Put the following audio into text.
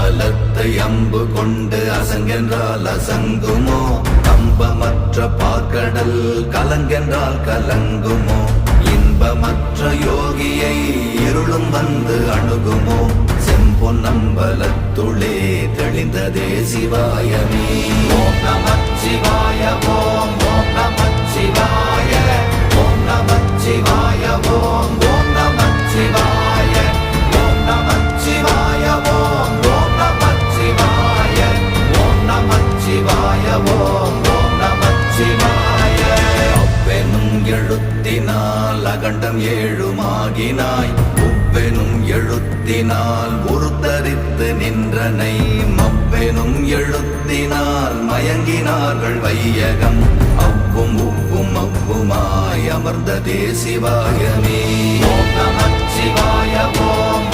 பலத்தை அம்பு கொண்டு அசங்கென்றால் அசங்குமோ? கம்பமற்ற பாற்கடல் கலங்கென்றால் கலங்குமோ? இன்பமற்ற யோகியை இருளும் வந்து அணுகுமோ? செம்பொன்னம்பலத்துளே தெளிந்ததே சிவாயமே. ஓம் நமச்சிவாய ஓம் ஓம் நமச்சிவாய ஓம் நமச்சிவாய ஓம் ஓம் நமச்சிவாய ஓம் நமச்சிவாய ஓம் ஓம் நமச்சிவாய ஓம் நமச்சிவாய ஓம் ஓம் நமச்சிவாய. அவ்வெனும் எழுத்தினால் அகண்டம் ஏழுமாகினாய், உவ்வெனும் எழுத்தினால் உருத்தரித்து நின்றனை, மவ்வெனும் எழுத்தினால் மயங்கினார்கள் வையகம், அவ்வும் உவ்வும் அவ்வுமாய் அமர்ந்ததே சிவாயமே. ஓம் நமச்சிவாய ஓம்